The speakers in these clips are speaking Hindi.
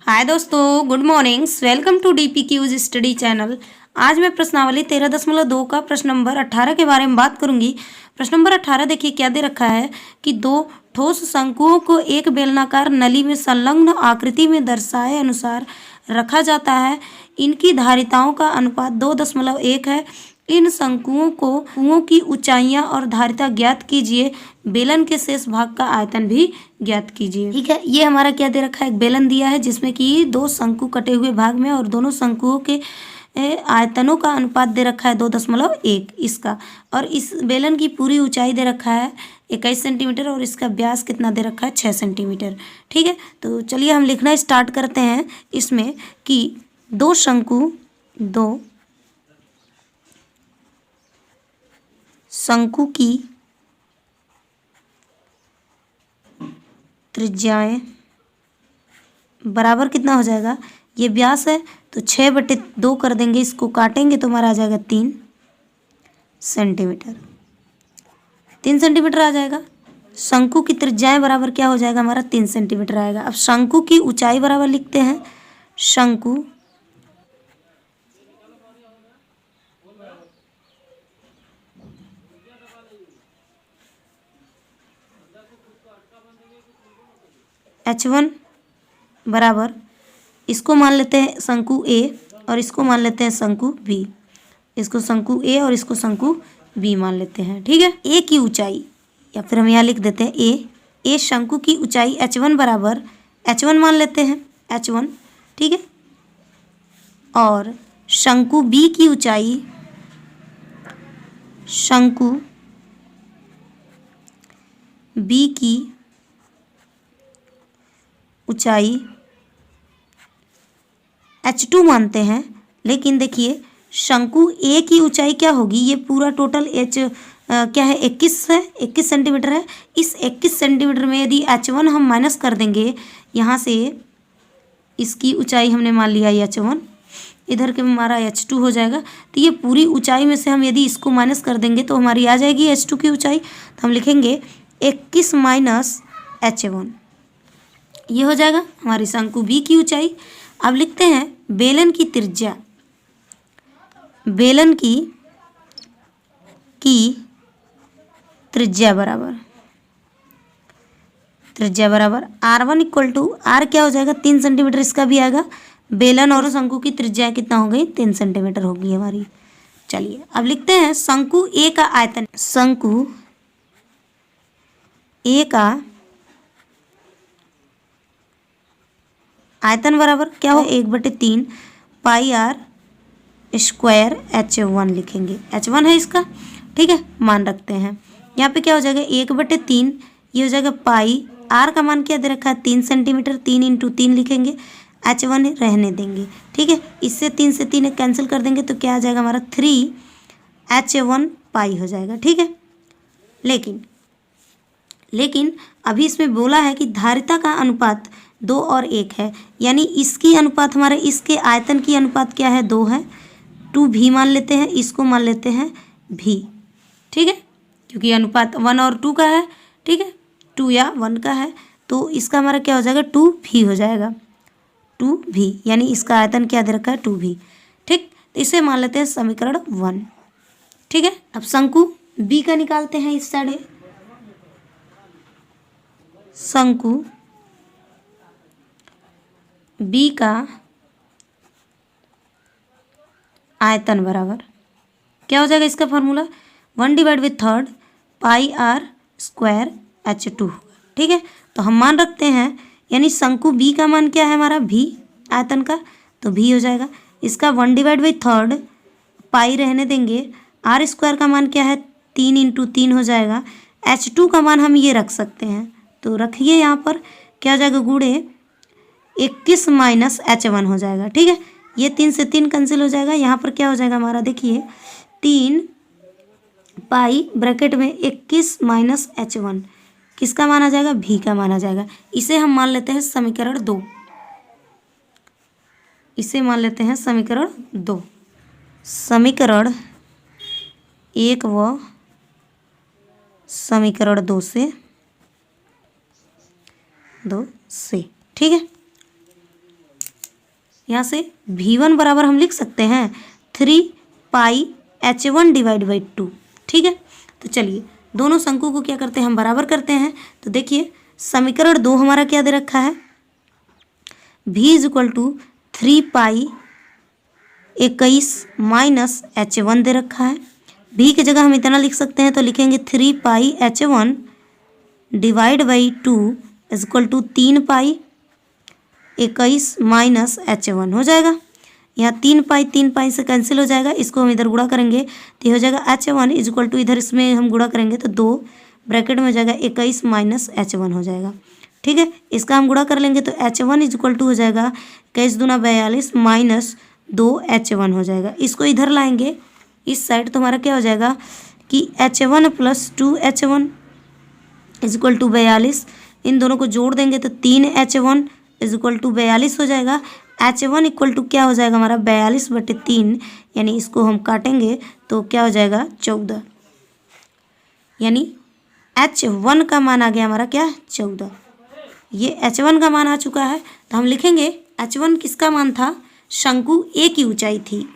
हाय दोस्तों, good mornings. Welcome to DPQ's study channel. आज मैं प्रश्नावली 13.2 का प्रश्न नंबर 18 के बारे में बात करूंगी। प्रश्न नंबर 18 देखिए क्या दे रखा है कि दो ठोस शंकुओं को एक बेलनाकार नली में संलग्न आकृति में दर्शाए अनुसार रखा जाता है। इनकी धारिताओं का अनुपात 2.1 है। इन शंकुओं को कुओं की ऊंचाइयां और धारिता ज्ञात कीजिए। बेलन के शेष भाग का आयतन भी ज्ञात कीजिए। ठीक है, ये हमारा क्या दे रखा है, एक बेलन दिया है जिसमें कि दो शंकु कटे हुए भाग में और दोनों शंकुओं के आयतनों का अनुपात दे रखा है 2.1 इसका। और इस बेलन की पूरी ऊंचाई दे रखा है 21 सेंटीमीटर और इसका व्यास कितना दे रखा है 6 सेंटीमीटर। ठीक है, तो चलिए हम लिखना स्टार्ट करते हैं इसमें कि दो शंकु की त्रिज्याएं बराबर कितना हो जाएगा, ये व्यास है तो 6/2 कर देंगे, इसको काटेंगे तो हमारा आ जाएगा 3 सेंटीमीटर। 3 सेंटीमीटर आ जाएगा। शंकु की त्रिज्याएं बराबर क्या हो जाएगा हमारा 3 सेंटीमीटर आएगा। अब शंकु की ऊंचाई बराबर लिखते हैं, शंकु H1 बराबर, इसको मान लेते हैं शंकु ए और इसको मान लेते हैं शंकु बी। इसको शंकु ए और इसको शंकु बी मान लेते हैं। ठीक है, ए की ऊंचाई या फिर हम यहाँ लिख देते हैं ए शंकु की ऊंचाई H1 बराबर, H1 मान लेते हैं H1। ठीक है, और शंकु बी की ऊंचाई, शंकु बी की ऊंचाई H2 मानते हैं। लेकिन देखिए शंकु ए की ऊंचाई क्या होगी, ये पूरा टोटल क्या है 21 है, 21 सेंटीमीटर है। इस 21 सेंटीमीटर में यदि H1 हम माइनस कर देंगे यहाँ से, इसकी ऊंचाई हमने मान लिया H1, इधर के हमारा H2 हो जाएगा। तो ये पूरी ऊंचाई में से हम यदि इसको माइनस कर देंगे तो हमारी आ जाएगी H2 की ऊंचाई। तो हम लिखेंगे 21 माइनस H1, ये हो जाएगा हमारी शंकु बी की ऊंचाई। अब लिखते हैं बेलन की त्रिज्या, बेलन की त्रिज्या बराबर R1 इक्वल टू R क्या हो जाएगा 3 सेंटीमीटर, इसका भी आएगा। बेलन और शंकु की त्रिज्या कितना हो गई 3 सेंटीमीटर होगी हमारी। चलिए अब लिखते हैं शंकु ए का आयतन, शंकु ए का आयतन बराबर क्या हो 1/3 पाई R स्क्वायर H1 लिखेंगे। H1 है इसका। ठीक है, मान रखते हैं यहाँ पे क्या हो जाएगा 1/3, ये हो जाएगा पाई। R का मान क्या दे रखा है 3 सेंटीमीटर, 3 × 3 लिखेंगे, H1 रहने देंगे। ठीक है, इससे 3 से 3 कैंसिल कर देंगे तो क्या आ जाएगा हमारा 3H1 पाई हो जाएगा। ठीक है, लेकिन अभी इसमें बोला है कि धारिता का अनुपात 2 और 1 है, यानी इसकी अनुपात हमारे इसके आयतन की अनुपात क्या है 2 है। 2V मान लेते हैं, इसको मान लेते हैं V। ठीक है, क्योंकि अनुपात 1 और 2 का है। ठीक है, 2 या 1 का है तो इसका हमारा क्या हो जाएगा 2V हो जाएगा, 2V, यानी इसका आयतन क्या दे रखा है 2V। ठीक, तो इसे मान लेते हैं समीकरण 1। ठीक है, अब शंकु B का निकालते हैं इस साइड। शंकु B का आयतन बराबर क्या हो जाएगा, इसका फॉर्मूला 1/3 पाई R स्क्वायर H2। ठीक है, तो हम मान रखते हैं, यानी शंकु B का मान क्या है हमारा V आयतन का, तो V हो जाएगा। इसका 1/3 पाई रहने देंगे, R स्क्वायर का मान क्या है 3 × 3 हो जाएगा। H2 का मान हम ये रख सकते हैं, तो रखिए यहाँ पर क्या हो जाएगा गुणे 21 माइनस H1 हो जाएगा। ठीक है, ये 3 से 3 कैंसिल हो जाएगा। यहाँ पर क्या हो जाएगा हमारा, देखिए 3 पाई ब्रैकेट में 21 माइनस H1, किसका मान आ जाएगा V का मान आ जाएगा। इसे हम मान लेते हैं समीकरण 2, इसे मान लेते हैं समीकरण 2। समीकरण 1 व समीकरण 2 से ठीक है। यहाँ से V1 बराबर हम लिख सकते हैं 3πh1/2। ठीक है, तो चलिए दोनों शंकु को क्या करते हैं, हम बराबर करते हैं। तो देखिए समीकरण 2 हमारा क्या दे रखा है, V = 3π21 दे रखा है। V की जगह हम इतना लिख सकते हैं, तो लिखेंगे 3πh1/2 = 3π21 हो जाएगा। यहाँ 3π से कैंसिल हो जाएगा, इसको हम इधर गुणा करेंगे तो ये हो जाएगा h1 = इधर इसमें हम गुणा करेंगे तो 2 ब्रैकेट में हो जाएगा 21 - h1 हो जाएगा। ठीक है, इसका हम गुणा कर लेंगे तो h1 = हो जाएगा 21 दूना 42 -2h1 हो जाएगा। इसको इधर लाएंगे इस साइड तो हमारा क्या हो जाएगा कि h1 + 2h1 = 42। इन दोनों को जोड़ देंगे तो 3h1 = 42 हो जाएगा। h1 = क्या हो जाएगा हमारा 42/3, यानी इसको हम काटेंगे तो क्या हो जाएगा 14, यानी h1 का मान आ गया हमारा क्या 14। ये h1 का मान आ चुका है, तो हम लिखेंगे h1 किसका मान था, शंकु ए की ऊंचाई थी।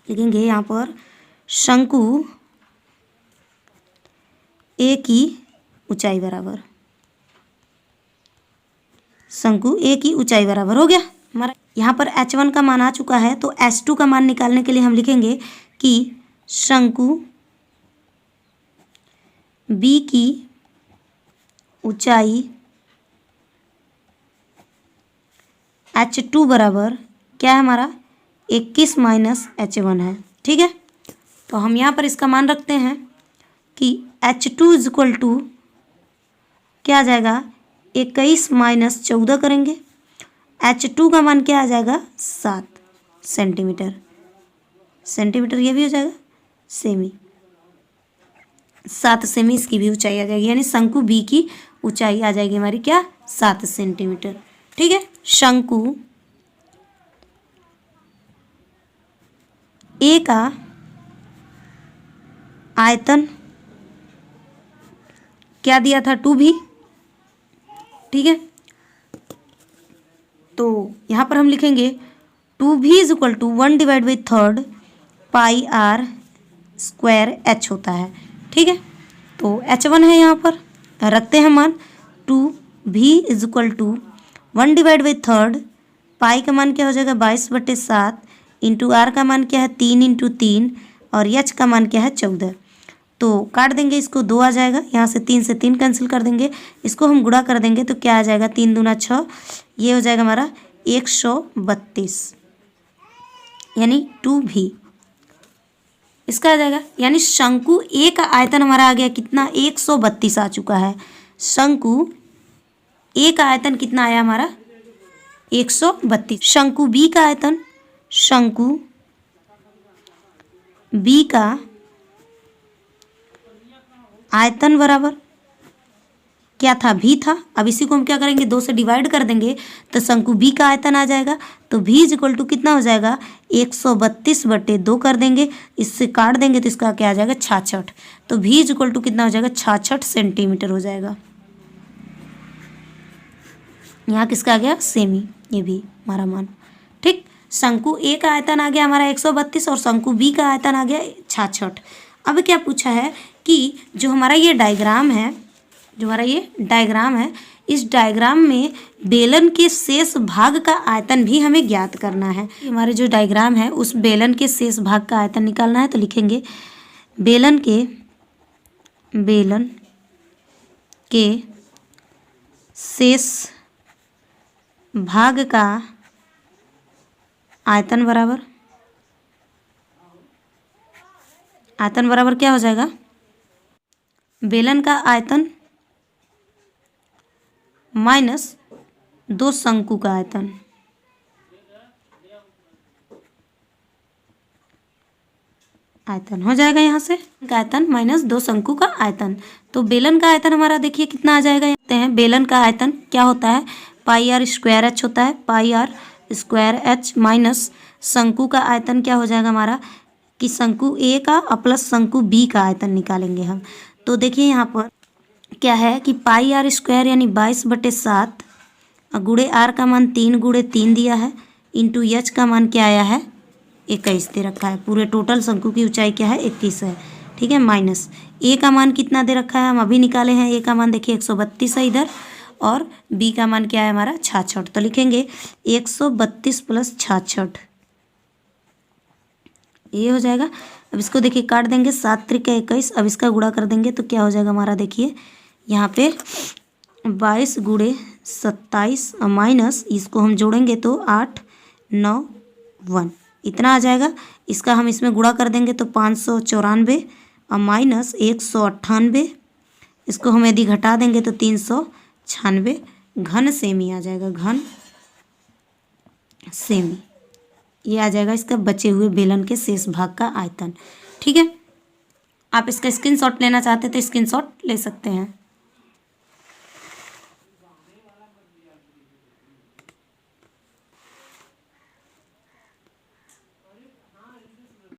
लिखेंगे यहाँ पर शंकु ए की ऊंचाई बराबर, शंकु ए की ऊंचाई बराबर हो गया हमारा। यहाँ पर h1 का मान आ चुका है, तो h2 का मान निकालने के लिए हम लिखेंगे कि शंकु बी की ऊंचाई h2 बराबर क्या है हमारा 21 - h1 है। ठीक है, तो हम यहाँ पर इसका मान रखते हैं कि h2 = क्या आ जाएगा 21 - 14 करेंगे, h2 का मान क्या आ जाएगा 7 सेंटीमीटर। सेंटीमीटर ये भी हो जाएगा सेमी, 7 सेमी इसकी भी ऊंचाई आ जाएगी, यानी शंकु बी की ऊंचाई आ जाएगी हमारी क्या 7 सेंटीमीटर। ठीक है, शंकु ए का आयतन क्या दिया था 2V। ठीक है, तो यहाँ पर हम लिखेंगे 2V = 1/3 πr² होता है। ठीक है, तो h1 है यहाँ पर रखते हैं मान 2V = 1/3 पाई का मान क्या हो जाएगा 22/7 इंटू आर का मान क्या है 3 × 3 और एच का मान क्या है 14। तो काट देंगे इसको 2 आ जाएगा, यहाँ से 3 से 3 कैंसिल कर देंगे, इसको हम गुणा कर देंगे तो क्या आ जाएगा 3 दूना 6, ये हो जाएगा हमारा 132 यानी 2V इसका आ जाएगा। यानी शंकु ए का आयतन हमारा आ गया कितना 132 आ चुका है। शंकु ए का आयतन कितना आया हमारा 132। शंकु बी का आयतन, शंकु बी का आयतन बराबर क्या था V था। अब इसी को हम क्या करेंगे 2 से डिवाइड कर देंगे तो शंकु B का आयतन आ जाएगा। तो V = कितना हो जाएगा 132/2 कर देंगे, इससे काट देंगे तो इसका क्या आ जाएगा 66। तो V = कितना हो जाएगा 66 सेंटीमीटर हो जाएगा। यहाँ किसका आ गया सेमी, ये भी हमारा मान। ठीक, शंकु ए का आयतन आ गया हमारा 132 और शंकु बी का आयतन आ गया 66। अब क्या पूछा है कि जो हमारा ये डायग्राम है, इस डायग्राम में बेलन के शेष भाग का आयतन भी हमें ज्ञात करना है। हमारे जो डायग्राम है उस बेलन के शेष भाग का आयतन निकालना है। तो लिखेंगे बेलन के शेष भाग का आयतन बराबर क्या हो जाएगा बेलन का आयतन माइनस 2 शंकु का आयतन। हो जाएगा यहाँ से का आयतन माइनस 2 शंकु का आयतन। तो बेलन का आयतन हमारा देखिए कितना आ जाएगा। देखते हैं बेलन का आयतन क्या होता है πr² होता है, πr² माइनस शंकु का आयतन क्या हो जाएगा हमारा कि शंकु ए का प्लस शंकु बी का आयतन निकालेंगे हम। तो देखिए यहाँ पर क्या है कि πr² यानी 22/7 गुणे आर का मान 3 × 3 दिया है, इंटू एच का मान क्या आया है 21 दे रखा है। पूरे टोटल शंकु की ऊंचाई क्या है 21 है। ठीक है, माइनस ए का मान कितना दे रखा है हम अभी निकाले हैं। ए का मान देखिए 132 है इधर, और बी का मान क्या है हमारा 66। तो लिखेंगे 132 प्लस 66, ये हो जाएगा। अब इसको देखिए काट देंगे, 7 त्रिका 21। अब इसका गुणा कर देंगे तो क्या हो जाएगा हमारा, देखिए यहाँ पे 22 गुणे 27 और माइनस इसको हम जोड़ेंगे तो 8 9 1 इतना आ जाएगा। इसका हम इसमें गुणा कर देंगे तो 594 और माइनस 198। इसको हम यदि घटा देंगे तो 396 घन सेमी आ जाएगा, घन सेमी। ये आ जाएगा इसका बचे हुए बेलन के शेष भाग का आयतन। ठीक है, आप इसका स्क्रीनशॉट लेना चाहते हैं तो स्क्रीनशॉट ले सकते हैं।